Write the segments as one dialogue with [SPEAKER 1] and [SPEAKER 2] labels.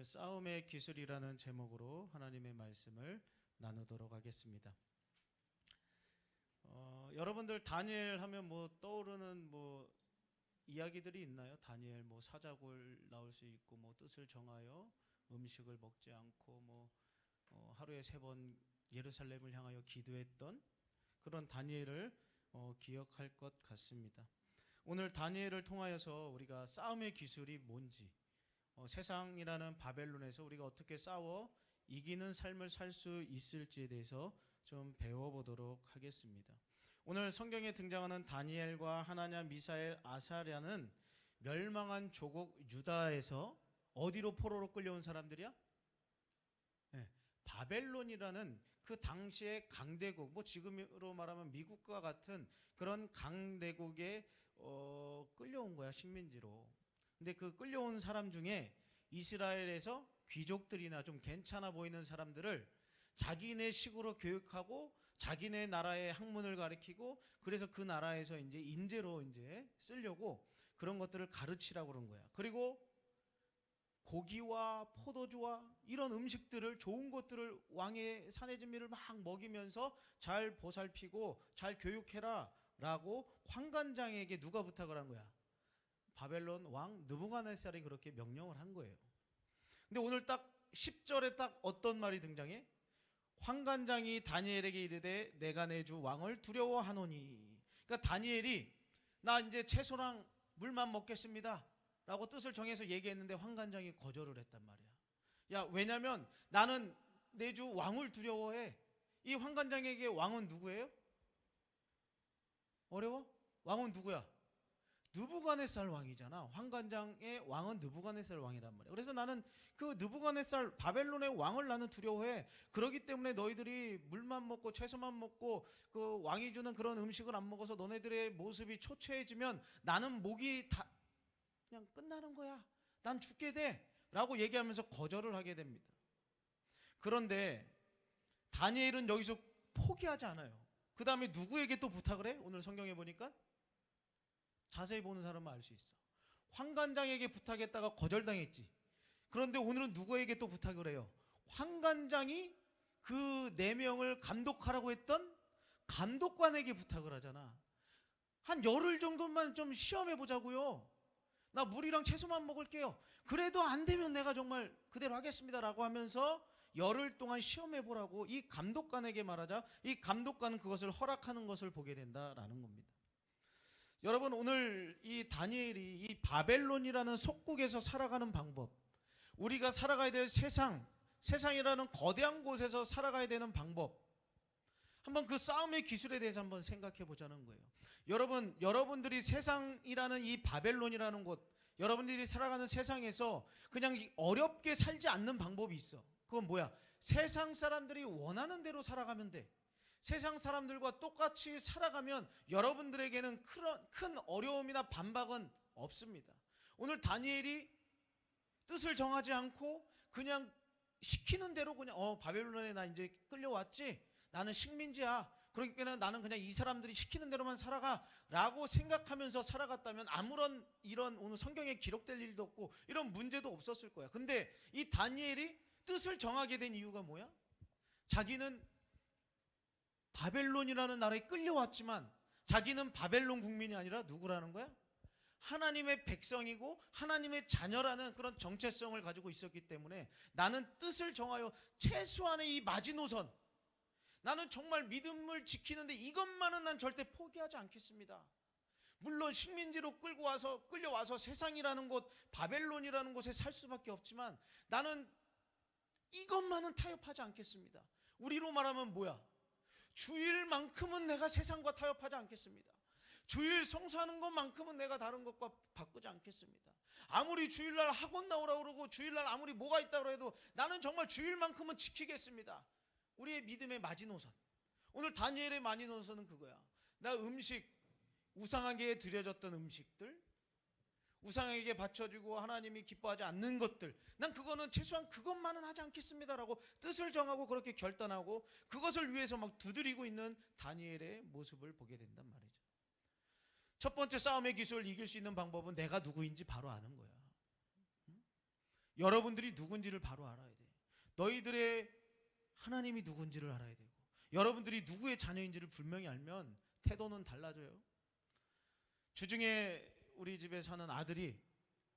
[SPEAKER 1] 오늘 싸움의 기술이라는 제목으로 하나님의 말씀을 나누도록 하겠습니다. 여러분들 다니엘 하면 뭐 떠오르는 뭐 이야기들이 있나요? 다니엘 뭐 사자굴 나올 수 있고 뭐 뜻을 정하여 음식을 먹지 않고 뭐 하루에 3번 예루살렘을 향하여 기도했던 그런 다니엘을 기억할 것 같습니다. 오늘 다니엘을 통하여서 우리가 싸움의 기술이 뭔지, 세상이라는 바벨론에서 우리가 어떻게 싸워 이기는 삶을 살 수 있을지에 대해서 좀 배워보도록 하겠습니다. 오늘 성경에 등장하는 다니엘과 하나냐, 미사엘, 아사랴는 멸망한 조국 유다에서 어디로 포로로 끌려온 사람들이야? 네, 바벨론이라는 그 당시의 강대국, 뭐 지금으로 말하면 미국과 같은 그런 강대국에 끌려온 거야, 식민지로. 근데 그 끌려온 사람 중에 이스라엘에서 귀족들이나 좀 괜찮아 보이는 사람들을 자기네 식으로 교육하고 자기네 나라의 학문을 가르치고, 그래서 그 나라에서 이제 인재로 이제 쓰려고 그런 것들을 가르치라고 그런 거야. 그리고 고기와 포도주와 이런 음식들을, 좋은 것들을, 왕의 사내진미를 막 먹이면서 잘 보살피고 잘 교육해라 라고 환관장에게 누가 부탁을 한 거야? 바벨론 왕 느부갓네살이 그렇게 명령을 한 거예요. 근데 오늘 딱 10절에 딱 어떤 말이 등장해? 환관장이 다니엘에게 이르되 내가 내 주 왕을 두려워하노니. 그러니까 다니엘이 나 이제 채소랑 물만 먹겠습니다 라고 뜻을 정해서 얘기했는데 환관장이 거절을 했단 말이야. 야, 왜냐면 나는 내 주 왕을 두려워해. 이 환관장에게 왕은 누구예요? 어려워? 왕은 누구야? 느부갓네살 왕이잖아. 환관장의 왕은 느부갓네살 왕이란 말이야. 그래서 나는 그 느부갓네살 바벨론의 왕을 나는 두려워해. 그렇기 때문에 너희들이 물만 먹고 채소만 먹고 그 왕이 주는 그런 음식을 안 먹어서 너네들의 모습이 초췌해지면 나는 목이 다 그냥 끝나는 거야. 난 죽게 돼 라고 얘기하면서 거절을 하게 됩니다. 그런데 다니엘은 여기서 포기하지 않아요. 그 다음에 누구에게 또 부탁을 해? 오늘 성경에 보니까 자세히 보는 사람은 알 수 있어. 환관장에게 부탁했다가 거절당했지. 그런데 오늘은 누구에게 또 부탁을 해요? 환관장이 그 4명을 감독하라고 했던 감독관에게 부탁을 하잖아. 한 열흘 정도만 좀 시험해 보자고요. 나 물이랑 채소만 먹을게요. 그래도 안 되면 내가 정말 그대로 하겠습니다 라고 하면서 열흘 동안 시험해 보라고 이 감독관에게 말하자, 이 감독관은 그것을 허락하는 것을 보게 된다라는 겁니다. 여러분, 오늘 이 다니엘이 이 바벨론이라는 속국에서 살아가는 방법, 우리가 살아가야 될 세상이라는 거대한 곳에서 살아가야 되는 방법, 한번 그 싸움의 기술에 대해서 한번 생각해 보자는 거예요. 여러분들이 세상이라는 이 바벨론이라는 곳, 여러분들이 살아가는 세상에서 그냥 어렵게 살지 않는 방법이 있어. 그건 뭐야? 세상 사람들이 원하는 대로 살아가면 돼. 세상 사람들과 똑같이 살아가면 여러분들에게는 큰 어려움이나 반박은 없습니다. 오늘 다니엘이 뜻을 정하지 않고 그냥 시키는 대로 그냥 바벨론에 나 이제 끌려왔지, 나는 식민지야, 그러니까 나는 그냥 이 사람들이 시키는 대로만 살아가 라고 생각하면서 살아갔다면 아무런 이런 오늘 성경에 기록될 일도 없고 이런 문제도 없었을 거야. 근데 이 다니엘이 뜻을 정하게 된 이유가 뭐야? 자기는 바벨론이라는 나라에 끌려왔지만 자기는 바벨론 국민이 아니라 누구라는 거야? 하나님의 백성이고 하나님의 자녀라는 그런 정체성을 가지고 있었기 때문에 나는 뜻을 정하여 최소한의 이 마지노선, 나는 정말 믿음을 지키는데 이것만은 난 절대 포기하지 않겠습니다. 물론 식민지로 끌려와서 세상이라는 곳, 바벨론이라는 곳에 살 수밖에 없지만 나는 이것만은 타협하지 않겠습니다. 우리로 말하면 뭐야? 주일만큼은 내가 세상과 타협하지 않겠습니다. 주일 성수하는 것만큼은 내가 다른 것과 바꾸지 않겠습니다. 아무리 주일날 학원 나오라고 그러고 주일날 아무리 뭐가 있다고 해도 나는 정말 주일만큼은 지키겠습니다. 우리의 믿음의 마지노선. 오늘 다니엘의 마지노선은 그거야. 나 우상에게 드려졌던 음식들, 우상에게 바쳐주고 하나님이 기뻐하지 않는 것들, 난 그거는 최소한 그것만은 하지 않겠습니다라고 뜻을 정하고 그렇게 결단하고 그것을 위해서 막 두드리고 있는 다니엘의 모습을 보게 된단 말이죠. 첫 번째 싸움의 기술을 이길 수 있는 방법은 내가 누구인지 바로 아는 거야. 여러분들이 누군지를 바로 알아야 돼. 너희들의 하나님이 누군지를 알아야 되고, 여러분들이 누구의 자녀인지를 분명히 알면 태도는 달라져요. 주중에 우리 집에 사는 아들이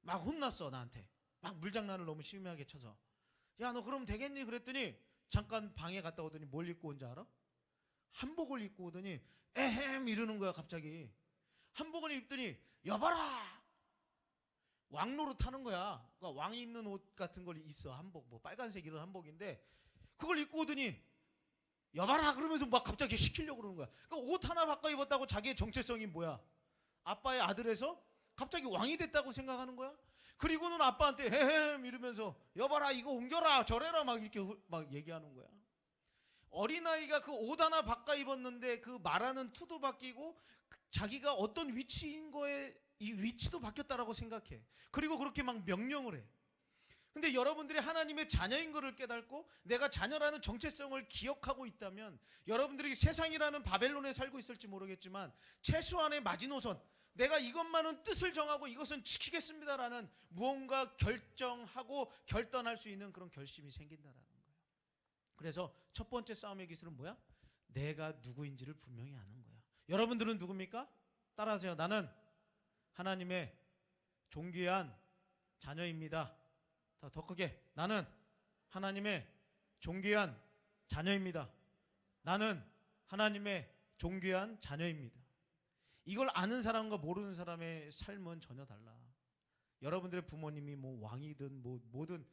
[SPEAKER 1] 막 혼났어. 나한테 막 물장난을 너무 심하게 쳐서. 야, 너 그러면 되겠니? 그랬더니 잠깐 방에 갔다 오더니 뭘 입고 온지 알아? 한복을 입고 오더니 에헴 이러는 거야. 갑자기 한복을 입더니 여봐라, 왕노릇 하는 거야. 그러니까 왕이 입는 옷 같은 걸 있어. 한복, 뭐 빨간색 이런 한복인데 그걸 입고 오더니 여봐라 그러면서 막 갑자기 시키려고 그러는 거야. 그러니까 옷 하나 바꿔 입었다고 자기의 정체성이 뭐야? 아빠의 아들에서 갑자기 왕이 됐다고 생각하는 거야. 그리고는 아빠한테 헤헴 이러면서 여봐라 이거 옮겨라 저래라 막 이렇게 막 얘기하는 거야. 어린아이가 그 옷 하나 바꿔 입었는데 그 말하는 투도 바뀌고 자기가 어떤 위치인 거에 이 위치도 바뀌었다라고 생각해. 그리고 그렇게 막 명령을 해. 근데 여러분들이 하나님의 자녀인 것을 깨닫고 내가 자녀라는 정체성을 기억하고 있다면 여러분들이 세상이라는 바벨론에 살고 있을지 모르겠지만 최소한의 마지노선, 내가 이것만은 뜻을 정하고 이것은 지키겠습니다라는 무언가 결정하고 결단할 수 있는 그런 결심이 생긴다라는 거예요. 그래서 첫 번째 싸움의 기술은 뭐야? 내가 누구인지를 분명히 아는 거야. 여러분들은 누굽니까? 따라하세요. 나는 하나님의 존귀한 자녀입니다. 더 크게. 나는 하나님의 존귀한 자녀입니다. 나는 하나님의 존귀한 자녀입니다. 이걸 아는 사람과 모르는 사람의 삶은 전혀 달라. 여러분들의 부모님이 뭐 왕이든 뭐 뭐든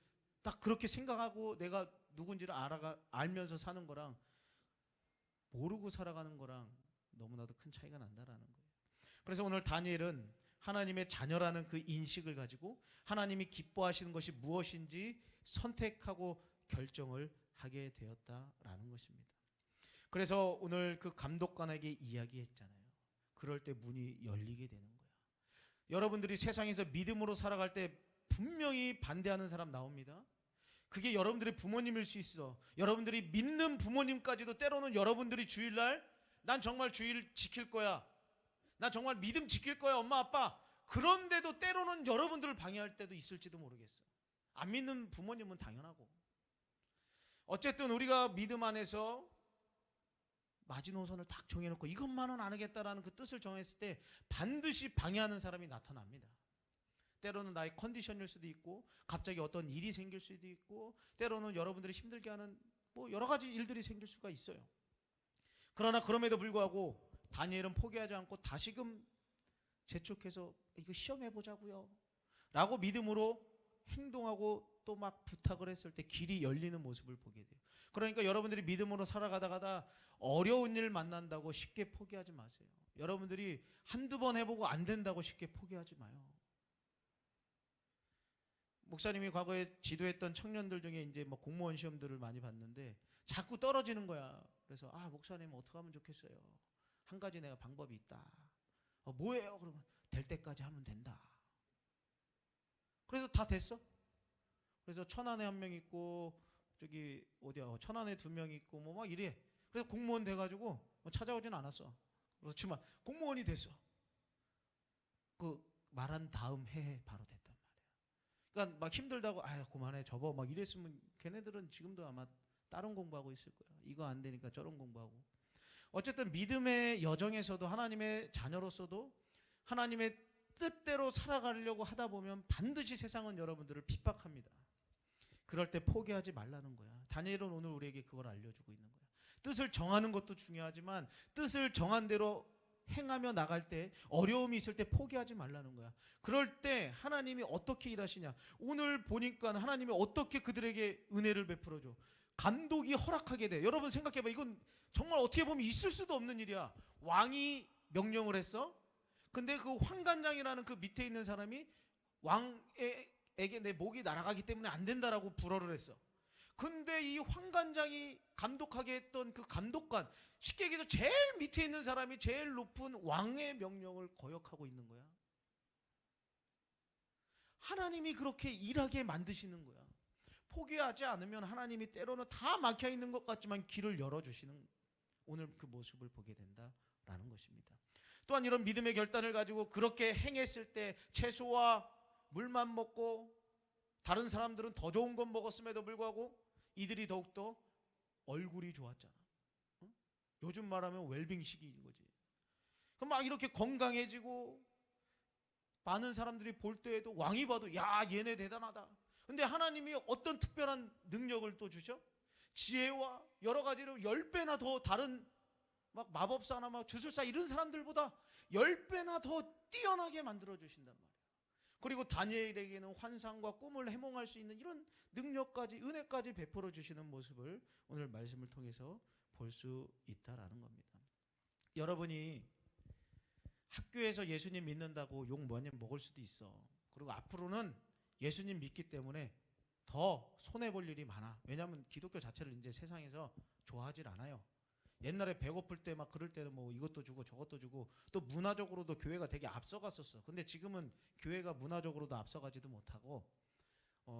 [SPEAKER 1] 딱 그렇게 생각하고 내가 누군지를 알면서 사는 거랑 모르고 살아가는 거랑 너무나도 큰 차이가 난다라는 거예요. 그래서 오늘 다니엘은 하나님의 자녀라는 그 인식을 가지고 하나님이 기뻐하시는 것이 무엇인지 선택하고 결정을 하게 되었다라는 것입니다. 그래서 오늘 그 감독관에게 이야기했잖아요. 그럴 때 문이 열리게 되는 거야. 여러분들이 세상에서 믿음으로 살아갈 때 분명히 반대하는 사람 나옵니다. 그게 여러분들의 부모님일 수 있어. 여러분들이 믿는 부모님까지도 때로는 여러분들이 주일날 난 정말 주일 지킬 거야, 나 정말 믿음 지킬 거야 엄마 아빠, 그런데도 때로는 여러분들을 방해할 때도 있을지도 모르겠어. 안 믿는 부모님은 당연하고. 어쨌든 우리가 믿음 안에서 마지노선을 딱 정해놓고 이것만은 안 하겠다라는 그 뜻을 정했을 때 반드시 방해하는 사람이 나타납니다. 때로는 나의 컨디션일 수도 있고 갑자기 어떤 일이 생길 수도 있고 때로는 여러분들이 힘들게 하는 뭐 여러 가지 일들이 생길 수가 있어요. 그러나 그럼에도 불구하고 다니엘은 포기하지 않고 다시금 재촉해서 이거 시험해보자고요 라고 믿음으로 행동하고 또 막 부탁을 했을 때 길이 열리는 모습을 보게 돼요. 그러니까 여러분들이 믿음으로 살아가다가 어려운 일 만난다고 쉽게 포기하지 마세요. 여러분들이 한두 번 해보고 안 된다고 쉽게 포기하지 마요. 목사님이 과거에 지도했던 청년들 중에 이제 뭐 공무원 시험들을 많이 봤는데 자꾸 떨어지는 거야. 그래서 목사님 어떻게 하면 좋겠어요? 한 가지 내가 방법이 있다. 뭐예요? 그러면 될 때까지 하면 된다. 그래서 다 됐어. 그래서 천안에 한 명 있고 저기 어디야 천안에 2명 있고 뭐 막 이래. 그래서 공무원 돼가지고 뭐 찾아오진 않았어. 그렇지만 공무원이 됐어. 그 말한 다음 해에 바로 됐단 말이야. 그러니까 막 힘들다고 그만해 접어 막 이랬으면 걔네들은 지금도 아마 다른 공부하고 있을 거야. 이거 안 되니까 저런 공부하고. 어쨌든 믿음의 여정에서도 하나님의 자녀로서도 하나님의 뜻대로 살아가려고 하다 보면 반드시 세상은 여러분들을 핍박합니다. 그럴 때 포기하지 말라는 거야. 다니엘은 오늘 우리에게 그걸 알려주고 있는 거야. 뜻을 정하는 것도 중요하지만 뜻을 정한 대로 행하며 나갈 때 어려움이 있을 때 포기하지 말라는 거야. 그럴 때 하나님이 어떻게 일하시냐. 오늘 보니까 하나님이 어떻게 그들에게 은혜를 베풀어줘. 감독이 허락하게 돼. 여러분 생각해봐. 이건 정말 어떻게 보면 있을 수도 없는 일이야. 왕이 명령을 했어. 근데 그 환관장이라는 그 밑에 있는 사람이 왕에게 내 목이 날아가기 때문에 안 된다라고 불어를 했어. 근데 이 환관장이 감독하게 했던 그 감독관, 쉽게 얘기해서 제일 밑에 있는 사람이 제일 높은 왕의 명령을 거역하고 있는 거야. 하나님이 그렇게 일하게 만드시는 거야. 포기하지 않으면 하나님이 때로는 다 막혀 있는 것 같지만 길을 열어주시는 오늘 그 모습을 보게 된다라는 것입니다. 또한 이런 믿음의 결단을 가지고 그렇게 행했을 때 채소와 물만 먹고 다른 사람들은 더 좋은 건 먹었음에도 불구하고 이들이 더욱더 얼굴이 좋았잖아. 응? 요즘 말하면 웰빙 시기인 거지. 그럼 막 이렇게 건강해지고 많은 사람들이 볼 때에도 왕이 봐도 야 얘네 대단하다. 근데 하나님이 어떤 특별한 능력을 또 주셔? 지혜와 여러 가지로 10배나 더 다른 막 마법사나 막 주술사 이런 사람들보다 10배나 더 뛰어나게 만들어 주신단 말이야. 그리고 다니엘에게는 환상과 꿈을 해몽할 수 있는 이런 능력까지 은혜까지 베풀어 주시는 모습을 오늘 말씀을 통해서 볼 수 있다라는 겁니다. 여러분이 학교에서 예수님 믿는다고 욕 많이 먹을 수도 있어. 그리고 앞으로는 예수님 믿기 때문에 더 손해볼 일이 많아. 왜냐하면 기독교 자체를 이제 세상에서 좋아하질 않아요. 옛날에 배고플 때 막 그럴 때는 뭐 이것도 주고 저것도 주고 또 문화적으로도 교회가 되게 앞서갔었어. 근데 지금은 교회가 문화적으로도 앞서가지도 못하고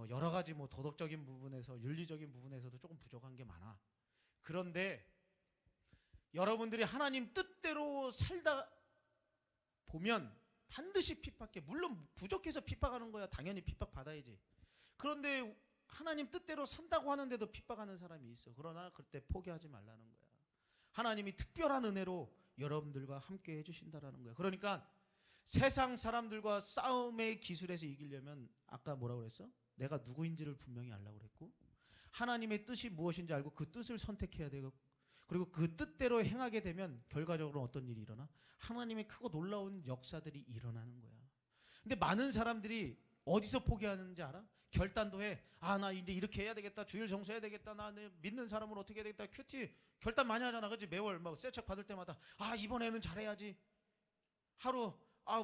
[SPEAKER 1] 여러 가지 뭐 도덕적인 부분에서 윤리적인 부분에서도 조금 부족한 게 많아. 그런데 여러분들이 하나님 뜻대로 살다 보면 반드시 핍박해. 물론 부족해서 핍박하는 거야. 당연히 핍박 받아야지. 그런데 하나님 뜻대로 산다고 하는데도 핍박하는 사람이 있어. 그러나 그때 포기하지 말라는 거야. 하나님이 특별한 은혜로 여러분들과 함께 해주신다라는 거야. 그러니까 세상 사람들과 싸움의 기술에서 이기려면 아까 뭐라고 그랬어? 내가 누구인지를 분명히 알라고 그랬고 하나님의 뜻이 무엇인지 알고 그 뜻을 선택해야 되고 그리고 그 뜻대로 행하게 되면 결과적으로 어떤 일이 일어나? 하나님의 크고 놀라운 역사들이 일어나는 거야. 근데 많은 사람들이 어디서 포기하는지 알아? 결단도 해. 아, 나 이제 이렇게 해야 되겠다. 주일 정수해야 되겠다. 나 믿는 사람을 어떻게 해야 되겠다. 큐티 결단 많이 하잖아. 그렇지? 매월 막 새 책 받을 때마다 아, 이번에는 잘해야지. 하루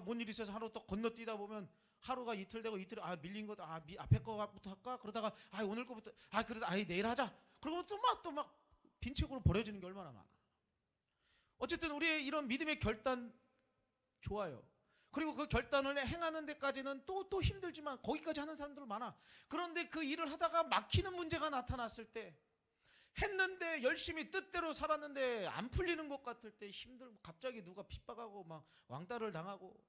[SPEAKER 1] 뭔 일 있어서 하루 또 건너뛰다 보면 하루가 이틀 되고 이틀 밀린 거 앞에 거부터 할까? 그러다가 오늘 거부터 그러다 내일 하자. 그러고 또 막 빈책으로 버려지는 게 얼마나 많아. 어쨌든 우리의 이런 믿음의 결단 좋아요. 그리고 그 결단을 행하는 데까지는 또 힘들지만 거기까지 하는 사람들 많아. 그런데 그 일을 하다가 막히는 문제가 나타났을 때 했는데 열심히 뜻대로 살았는데 안 풀리는 것 같을 때 힘들고 갑자기 누가 핍박하고 막 왕따를 당하고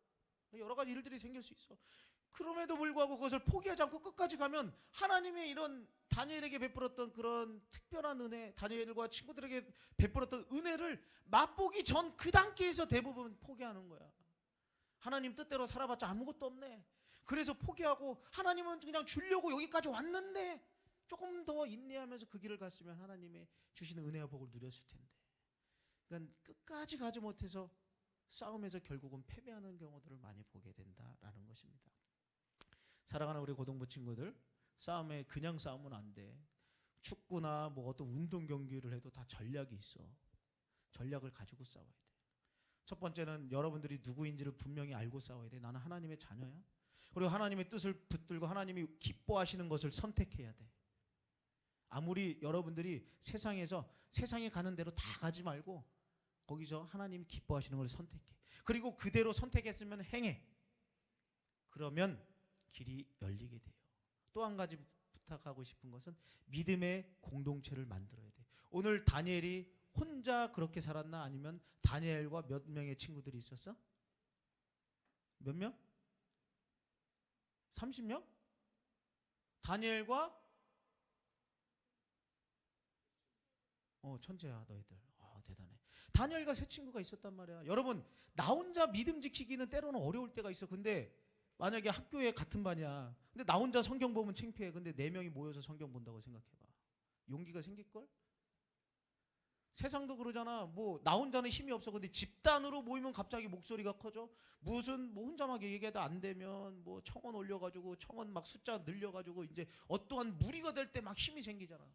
[SPEAKER 1] 여러 가지 일들이 생길 수 있어. 그럼에도 불구하고 그것을 포기하지 않고 끝까지 가면 하나님의 이런 다니엘에게 베풀었던 그런 특별한 은혜, 다니엘과 친구들에게 베풀었던 은혜를 맛보기 전 그 단계에서 대부분 포기하는 거야. 하나님 뜻대로 살아봤자 아무것도 없네. 그래서 포기하고 하나님은 그냥 주려고 여기까지 왔는데 조금 더 인내하면서 그 길을 갔으면 하나님의 주시는 은혜와 복을 누렸을 텐데. 그러니까 끝까지 가지 못해서 싸움에서 결국은 패배하는 경우들을 많이 보게 된다라는 것입니다. 사랑하는 우리 고등부 친구들, 싸움에 그냥 싸우면 안 돼. 축구나 뭐 어떤 운동 경기를 해도 다 전략이 있어. 전략을 가지고 싸워야 돼. 첫 번째는 여러분들이 누구인지를 분명히 알고 싸워야 돼. 나는 하나님의 자녀야. 그리고 하나님의 뜻을 붙들고 하나님이 기뻐하시는 것을 선택해야 돼. 아무리 여러분들이 세상에 가는 대로 다 가지 말고 거기서 하나님이 기뻐하시는 걸 선택해. 그리고 그대로 선택했으면 행해. 그러면 길이 열리게 돼요. 또 한 가지 부탁하고 싶은 것은 믿음의 공동체를 만들어야 돼. 오늘 다니엘이 혼자 그렇게 살았나? 아니면 다니엘과 몇 명의 친구들이 있었어? 몇 명? 30명? 다니엘과 천재야 너희들. 대단해. 다니엘과 세 친구가 있었단 말이야. 여러분 나 혼자 믿음 지키기는 때로는 어려울 때가 있어. 근데 만약에 학교에 같은 반이야. 근데 나 혼자 성경 보면 창피해. 근데 4명이 모여서 성경 본다고 생각해봐. 용기가 생길걸? 세상도 그러잖아. 뭐 나 혼자는 힘이 없어. 근데 집단으로 모이면 갑자기 목소리가 커져. 무슨 뭐 혼자 막 얘기해도 안 되면 뭐 청원 올려가지고 청원 막 숫자 늘려가지고 이제 어떠한 무리가 될 때 막 힘이 생기잖아.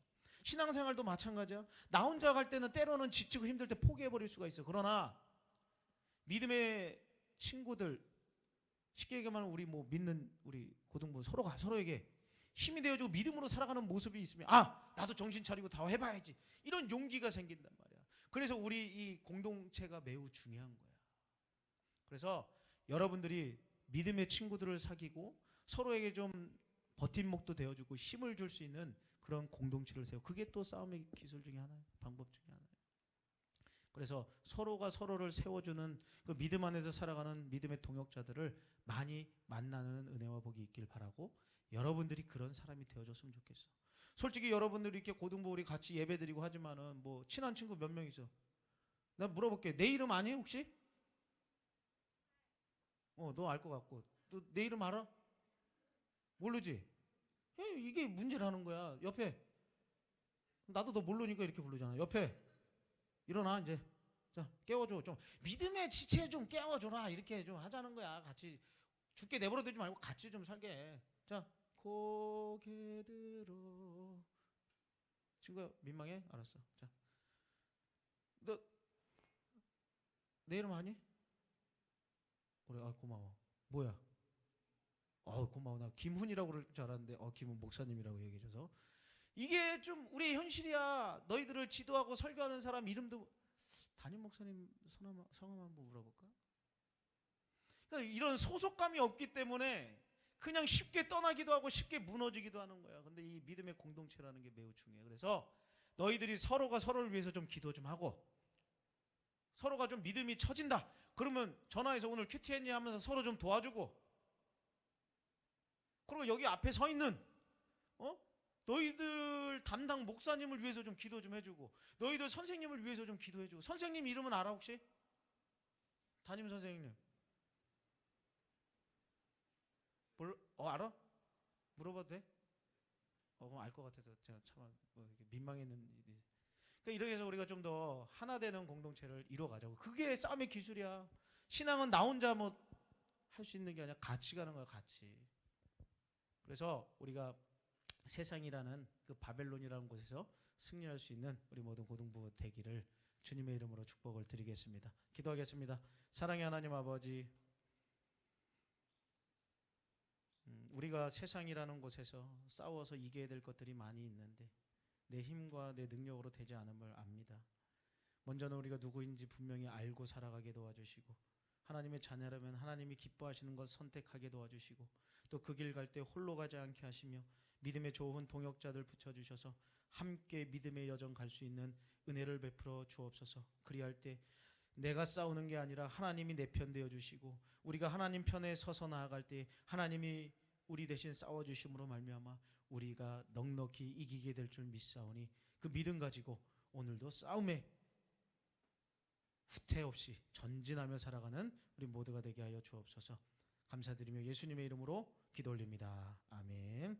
[SPEAKER 1] 신앙생활도 마찬가지야. 나 혼자 갈 때는 때로는 지치고 힘들 때 포기해버릴 수가 있어. 그러나 믿음의 친구들, 쉽게 얘기하면 우리 뭐 믿는 우리 고등부 서로가 서로에게 힘이 되어주고 믿음으로 살아가는 모습이 있으면 나도 정신 차리고 다 해봐야지. 이런 용기가 생긴단 말이야. 그래서 우리 이 공동체가 매우 중요한 거야. 그래서 여러분들이 믿음의 친구들을 사귀고 서로에게 좀 버팀목도 되어주고 힘을 줄 수 있는 그런 공동체를 세워. 그게 또 싸움의 기술 중에 하나예요. 방법 중에 하나예요. 그래서 서로가 서로를 세워주는 그 믿음 안에서 살아가는 믿음의 동역자들을 많이 만나는 은혜와 복이 있길 바라고 여러분들이 그런 사람이 되어줬으면 좋겠어. 솔직히 여러분들이 이렇게 고등부 우리 같이 예배드리고 하지만은 뭐 친한 친구 몇 명 있어? 나 물어볼게. 내 이름 아니 혹시? 너 알 것 같고. 너 내 이름 알아? 모르지? 이게 문제라는 거야. 옆에 나도 너 모르니까 이렇게 부르잖아. 옆에 일어나 이제. 자 깨워줘. 좀 믿음의 지체 좀 깨워줘라. 이렇게 좀 하자는 거야. 같이 죽게 내버려두지 말고 같이 좀 살게 해. 자 고개 들어. 친구야 민망해? 알았어. 자 너 내 이름 아니? 그래 고마워. 뭐야? 고마워. 나 김훈이라고 그럴 줄 알았는데 김훈 목사님이라고 얘기해줘서. 이게 좀 우리의 현실이야. 너희들을 지도하고 설교하는 사람 이름도 담임 목사님 성함 한번 물어볼까? 그러니까 이런 소속감이 없기 때문에 그냥 쉽게 떠나기도 하고 쉽게 무너지기도 하는 거야. 근데 이 믿음의 공동체라는 게 매우 중요해. 그래서 너희들이 서로가 서로를 위해서 좀 기도 좀 하고 서로가 좀 믿음이 처진다. 그러면 전화해서 오늘 큐티했니 하면서 서로 좀 도와주고 그리고 여기 앞에 서 있는 너희들 담당 목사님을 위해서 좀 기도 좀 해주고 너희들 선생님을 위해서 좀 기도해주고. 선생님 이름은 알아 혹시? 담임 선생님 알아? 물어봐도 돼? 그럼 알 것 같아서 제가 참 민망했는 일이. 그러니까 이렇게 해서 우리가 좀 더 하나 되는 공동체를 이뤄가자고. 그게 싸움의 기술이야. 신앙은 나 혼자 뭐 할 수 있는 게 아니라 같이 가는 거야. 같이. 그래서 우리가 세상이라는 그 바벨론이라는 곳에서 승리할 수 있는 우리 모든 고등부 되기를 주님의 이름으로 축복을 드리겠습니다. 기도하겠습니다. 사랑의 하나님 아버지, 우리가 세상이라는 곳에서 싸워서 이겨야 될 것들이 많이 있는데 내 힘과 내 능력으로 되지 않음을 압니다. 먼저는 우리가 누구인지 분명히 알고 살아가게 도와주시고 하나님의 자녀라면 하나님이 기뻐하시는 것 선택하게 도와주시고 또 그 길 갈 때 홀로 가지 않게 하시며 믿음의 좋은 동역자들 붙여주셔서 함께 믿음의 여정 갈 수 있는 은혜를 베풀어 주옵소서. 그리할 때 내가 싸우는 게 아니라 하나님이 내 편 되어 주시고 우리가 하나님 편에 서서 나아갈 때 하나님이 우리 대신 싸워주심으로 말미암아 우리가 넉넉히 이기게 될 줄 믿사오니 그 믿음 가지고 오늘도 싸움에 후퇴 없이 전진하며 살아가는 우리 모두가 되게 하여 주옵소서. 감사드리며 예수님의 이름으로 기도 올립니다. 아멘.